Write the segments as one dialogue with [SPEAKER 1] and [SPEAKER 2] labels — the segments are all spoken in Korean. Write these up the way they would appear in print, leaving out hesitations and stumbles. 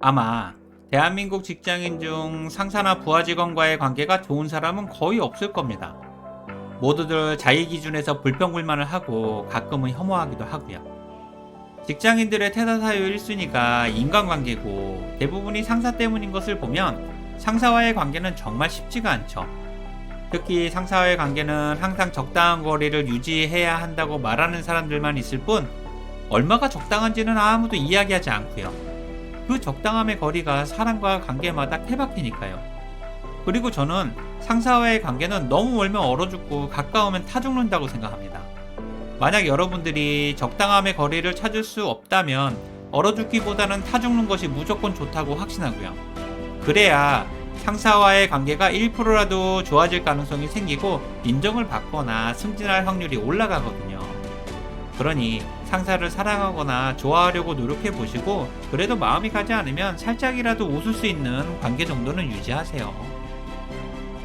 [SPEAKER 1] 아마 대한민국 직장인 중 상사나 부하 직원과의 관계가 좋은 사람은 거의 없을 겁니다. 모두들 자기 기준에서 불평불만을 하고 가끔은 혐오하기도 하고요. 직장인들의 퇴사 사유 1순위가 인간관계고 대부분이 상사 때문인 것을 보면 상사와의 관계는 정말 쉽지가 않죠. 특히 상사와의 관계는 항상 적당한 거리를 유지해야 한다고 말하는 사람들만 있을 뿐 얼마가 적당한지는 아무도 이야기하지 않고요. 그 적당함의 거리가 사람과 관계마다 케바케니까요. 그리고 저는 상사와의 관계는 너무 멀면 얼어 죽고 가까우면 타 죽는다고 생각합니다. 만약 여러분들이 적당함의 거리를 찾을 수 없다면 얼어 죽기보다는 타 죽는 것이 무조건 좋다고 확신하고요. 그래야 상사와의 관계가 1%라도 좋아질 가능성이 생기고 인정을 받거나 승진할 확률이 올라가거든요. 그러니 상사를 사랑하거나 좋아하려고 노력해 보시고 그래도 마음이 가지 않으면 살짝이라도 웃을 수 있는 관계 정도는 유지하세요.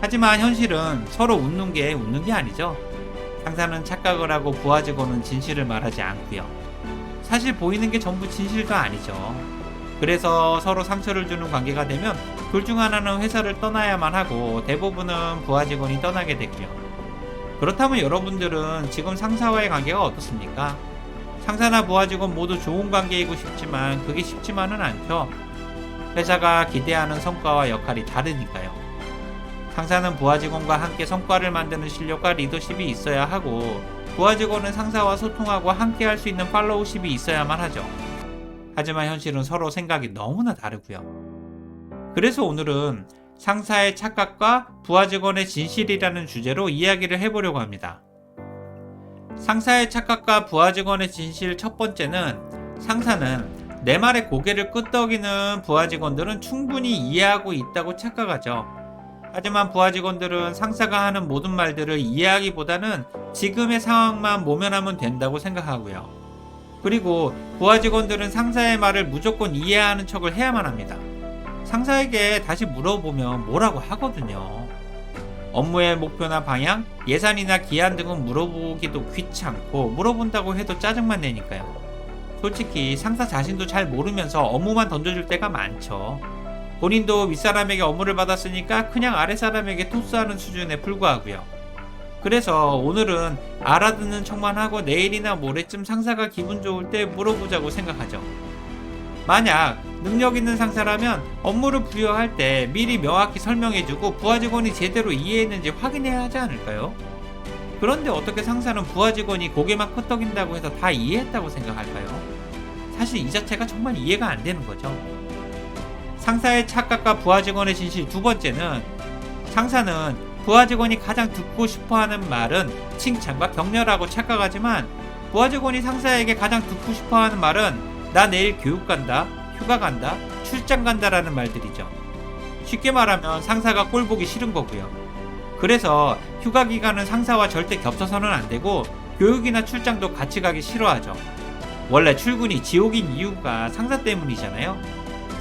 [SPEAKER 1] 하지만 현실은 서로 웃는 게 아니죠. 상사는 착각을 하고 부하 직원은 진실을 말하지 않고요. 사실 보이는 게 전부 진실도 아니죠. 그래서 서로 상처를 주는 관계가 되면 둘 중 하나는 회사를 떠나야만 하고 대부분은 부하 직원이 떠나게 되고요. 그렇다면 여러분들은 지금 상사와의 관계가 어떻습니까? 상사나 부하 직원 모두 좋은 관계이고 싶지만 그게 쉽지만은 않죠. 회사가 기대하는 성과와 역할이 다르니까요. 상사는 부하 직원과 함께 성과를 만드는 실력과 리더십이 있어야 하고 부하 직원은 상사와 소통하고 함께 할 수 있는 팔로우십이 있어야만 하죠. 하지만 현실은 서로 생각이 너무나 다르고요. 그래서 오늘은 상사의 착각과 부하 직원의 진실이라는 주제로 이야기를 해보려고 합니다. 상사의 착각과 부하 직원의 진실 첫 번째는 상사는 내 말에 고개를 끄덕이는 부하 직원들은 충분히 이해하고 있다고 착각하죠. 하지만 부하 직원들은 상사가 하는 모든 말들을 이해하기보다는 지금의 상황만 모면하면 된다고 생각하고요. 그리고 부하 직원들은 상사의 말을 무조건 이해하는 척을 해야만 합니다. 상사에게 다시 물어보면 뭐라고 하거든요. 업무의 목표나 방향, 예산이나 기한 등은 물어보기도 귀찮고 물어본다고 해도 짜증만 내니까요. 솔직히 상사 자신도 잘 모르면서 업무만 던져줄 때가 많죠. 본인도 윗사람에게 업무를 받았으니까 그냥 아랫사람에게 토스하는 수준에 불과하고요. 그래서 오늘은 알아듣는 척만 하고 내일이나 모레쯤 상사가 기분 좋을 때 물어보자고 생각하죠. 만약 능력 있는 상사라면 업무를 부여할 때 미리 명확히 설명해주고 부하 직원이 제대로 이해했는지 확인해야 하지 않을까요? 그런데 어떻게 상사는 부하 직원이 고개만 끄덕인다고 해서 다 이해했다고 생각할까요? 사실 이 자체가 정말 이해가 안 되는 거죠. 상사의 착각과 부하 직원의 진실 두 번째는 상사는 부하 직원이 가장 듣고 싶어하는 말은 칭찬과 격려라고 착각하지만 부하 직원이 상사에게 가장 듣고 싶어하는 말은 나 내일 교육 간다, 휴가 간다, 출장 간다라는 말들이죠. 쉽게 말하면 상사가 꼴 보기 싫은 거고요. 그래서 휴가 기간은 상사와 절대 겹쳐서는 안 되고 교육이나 출장도 같이 가기 싫어하죠. 원래 출근이 지옥인 이유가 상사 때문이잖아요.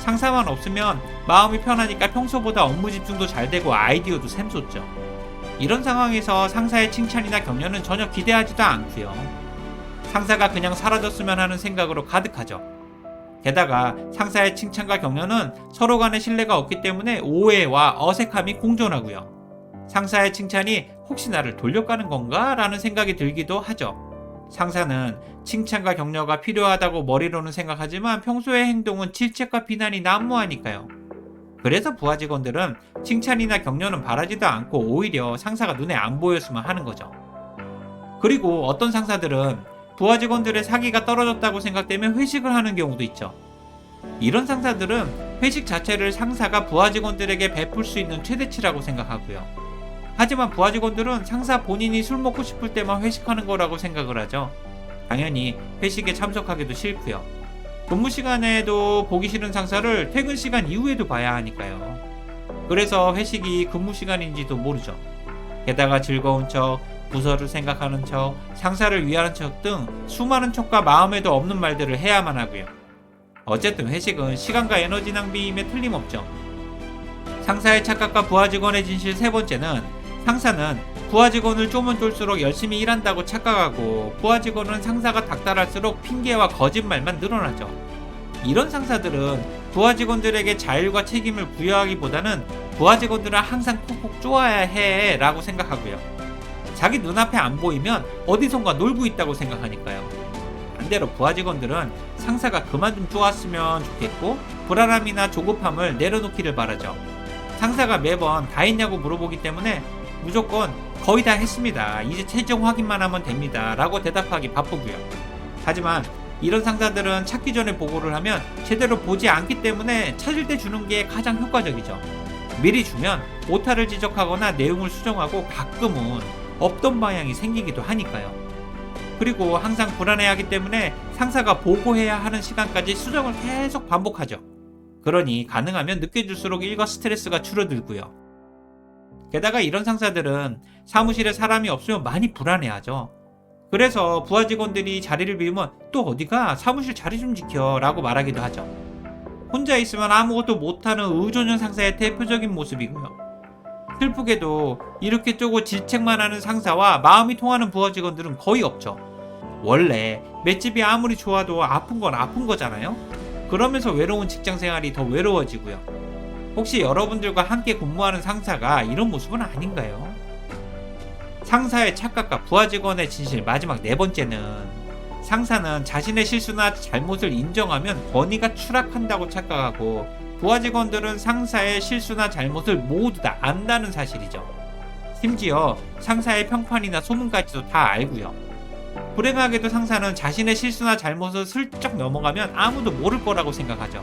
[SPEAKER 1] 상사만 없으면 마음이 편하니까 평소보다 업무 집중도 잘 되고 아이디어도 샘솟죠. 이런 상황에서 상사의 칭찬이나 격려는 전혀 기대하지도 않고요. 상사가 그냥 사라졌으면 하는 생각으로 가득하죠. 게다가 상사의 칭찬과 격려는 서로 간의 신뢰가 없기 때문에 오해와 어색함이 공존하고요. 상사의 칭찬이 혹시 나를 돌려가는 건가? 라는 생각이 들기도 하죠. 상사는 칭찬과 격려가 필요하다고 머리로는 생각하지만 평소의 행동은 질책과 비난이 난무하니까요. 그래서 부하 직원들은 칭찬이나 격려는 바라지도 않고 오히려 상사가 눈에 안 보였으면 하는 거죠. 그리고 어떤 상사들은 부하 직원들의 사기가 떨어졌다고 생각되면 회식을 하는 경우도 있죠. 이런 상사들은 회식 자체를 상사가 부하 직원들에게 베풀 수 있는 최대치라고 생각하고요. 하지만 부하 직원들은 상사 본인이 술 먹고 싶을 때만 회식하는 거라고 생각을 하죠. 당연히 회식에 참석하기도 싫고요. 근무 시간에도 보기 싫은 상사를 퇴근 시간 이후에도 봐야 하니까요. 그래서 회식이 근무 시간인지도 모르죠. 게다가 즐거운 척, 부서를 생각하는 척, 상사를 위하는 척 등 수많은 척과 마음에도 없는 말들을 해야만 하고요. 어쨌든 회식은 시간과 에너지 낭비임에 틀림없죠. 상사의 착각과 부하 직원의 진실 세 번째는 상사는 부하 직원을 쪼면 쫄수록 열심히 일한다고 착각하고 부하 직원은 상사가 닥달할수록 핑계와 거짓말만 늘어나죠. 이런 상사들은 부하 직원들에게 자율과 책임을 부여하기보다는 부하 직원들은 항상 콕콕 쪼아야 해 라고 생각하고요. 자기 눈앞에 안 보이면 어디선가 놀고 있다고 생각하니까요. 반대로 부하 직원들은 상사가 그만 좀 쪼았으면 좋겠고 불안함이나 조급함을 내려놓기를 바라죠. 상사가 매번 다 했냐고 물어보기 때문에 무조건 거의 다 했습니다, 이제 최종 확인만 하면 됩니다 라고 대답하기 바쁘고요. 하지만 이런 상사들은 찾기 전에 보고를 하면 제대로 보지 않기 때문에 찾을 때 주는 게 가장 효과적이죠. 미리 주면 오타를 지적하거나 내용을 수정하고 가끔은 없던 방향이 생기기도 하니까요. 그리고 항상 불안해하기 때문에 상사가 보고해야 하는 시간까지 수정을 계속 반복하죠. 그러니 가능하면 늦게 줄수록 일과 스트레스가 줄어들고요. 게다가 이런 상사들은 사무실에 사람이 없으면 많이 불안해하죠. 그래서 부하 직원들이 자리를 비우면 또 어디가 사무실 자리 좀 지켜 라고 말하기도 하죠. 혼자 있으면 아무것도 못하는 의존형 상사의 대표적인 모습이고요. 슬프게도 이렇게 쪼고 질책만 하는 상사와 마음이 통하는 부하 직원들은 거의 없죠. 원래 맷집이 아무리 좋아도 아픈 건 아픈 거잖아요. 그러면서 외로운 직장 생활이 더 외로워지고요. 혹시 여러분들과 함께 근무하는 상사가 이런 모습은 아닌가요? 상사의 착각과 부하 직원의 진실 마지막 네 번째는, 상사는 자신의 실수나 잘못을 인정하면 권위가 추락한다고 착각하고 부하 직원들은 상사의 실수나 잘못을 모두 다 안다는 사실이죠. 심지어 상사의 평판이나 소문까지도 다 알고요. 불행하게도 상사는 자신의 실수나 잘못을 슬쩍 넘어가면 아무도 모를 거라고 생각하죠.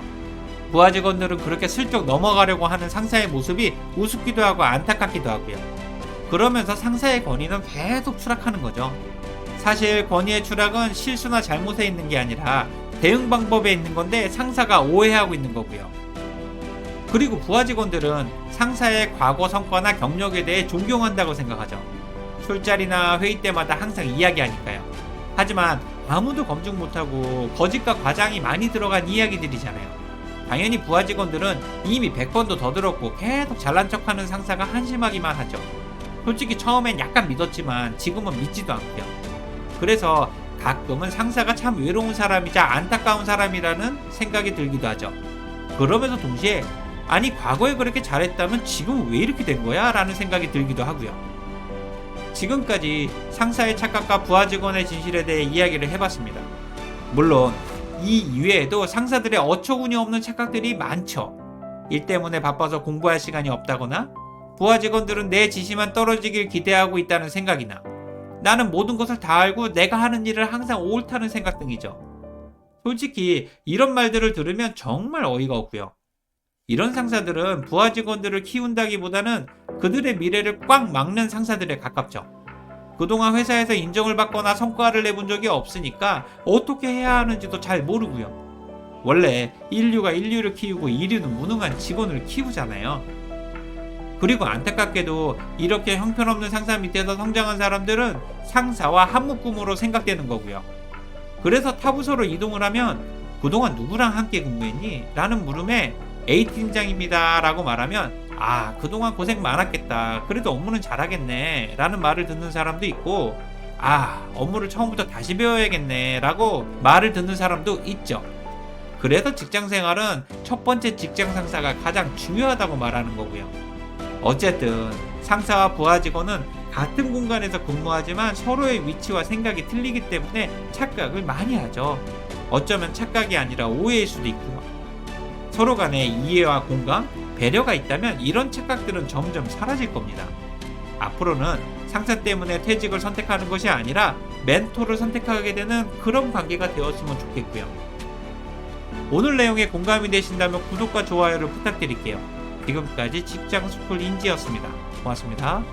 [SPEAKER 1] 부하 직원들은 그렇게 슬쩍 넘어가려고 하는 상사의 모습이 우습기도 하고 안타깝기도 하고요. 그러면서 상사의 권위는 계속 추락하는 거죠. 사실 권위의 추락은 실수나 잘못에 있는 게 아니라 대응 방법에 있는 건데 상사가 오해하고 있는 거고요. 그리고 부하 직원들은 상사의 과거 성과나 경력에 대해 존경한다고 생각하죠. 술자리나 회의 때마다 항상 이야기하니까요. 하지만 아무도 검증 못하고 거짓과 과장이 많이 들어간 이야기들이잖아요. 당연히 부하 직원들은 이미 100번도 더 들었고 계속 잘난 척하는 상사가 한심하기만 하죠. 솔직히 처음엔 약간 믿었지만 지금은 믿지도 않고요. 그래서 가끔은 상사가 참 외로운 사람이자 안타까운 사람이라는 생각이 들기도 하죠. 그러면서 동시에 아니 과거에 그렇게 잘했다면 지금은 왜 이렇게 된 거야? 라는 생각이 들기도 하고요. 지금까지 상사의 착각과 부하 직원의 진실에 대해 이야기를 해봤습니다. 물론 이 이외에도 상사들의 어처구니 없는 착각들이 많죠. 일 때문에 바빠서 공부할 시간이 없다거나 부하 직원들은 내 지시만 떨어지길 기대하고 있다는 생각이나 나는 모든 것을 다 알고 내가 하는 일을 항상 옳다는 생각 등이죠. 솔직히 이런 말들을 들으면 정말 어이가 없고요. 이런 상사들은 부하 직원들을 키운다기보다는 그들의 미래를 꽉 막는 상사들에 가깝죠. 그동안 회사에서 인정을 받거나 성과를 내본 적이 없으니까 어떻게 해야 하는지도 잘 모르고요. 원래 인류가 인류를 키우고 이류는 무능한 직원을 키우잖아요. 그리고 안타깝게도 이렇게 형편없는 상사 밑에서 성장한 사람들은 상사와 한묶음으로 생각되는 거고요. 그래서 타부서로 이동을 하면 그동안 누구랑 함께 근무했니? 라는 물음에 A팀장입니다 라고 말하면 아 그동안 고생 많았겠다, 그래도 업무는 잘하겠네 라는 말을 듣는 사람도 있고, 아 업무를 처음부터 다시 배워야겠네 라고 말을 듣는 사람도 있죠. 그래서 직장생활은 첫 번째 직장 상사가 가장 중요하다고 말하는 거고요. 어쨌든 상사와 부하 직원은 같은 공간에서 근무하지만 서로의 위치와 생각이 틀리기 때문에 착각을 많이 하죠. 어쩌면 착각이 아니라 오해일 수도 있고요. 서로 간에 이해와 공감, 배려가 있다면 이런 착각들은 점점 사라질 겁니다. 앞으로는 상사 때문에 퇴직을 선택하는 것이 아니라 멘토를 선택하게 되는 그런 관계가 되었으면 좋겠고요. 오늘 내용에 공감이 되신다면 구독과 좋아요를 부탁드릴게요. 지금까지 직장스쿨 인지였습니다. 고맙습니다.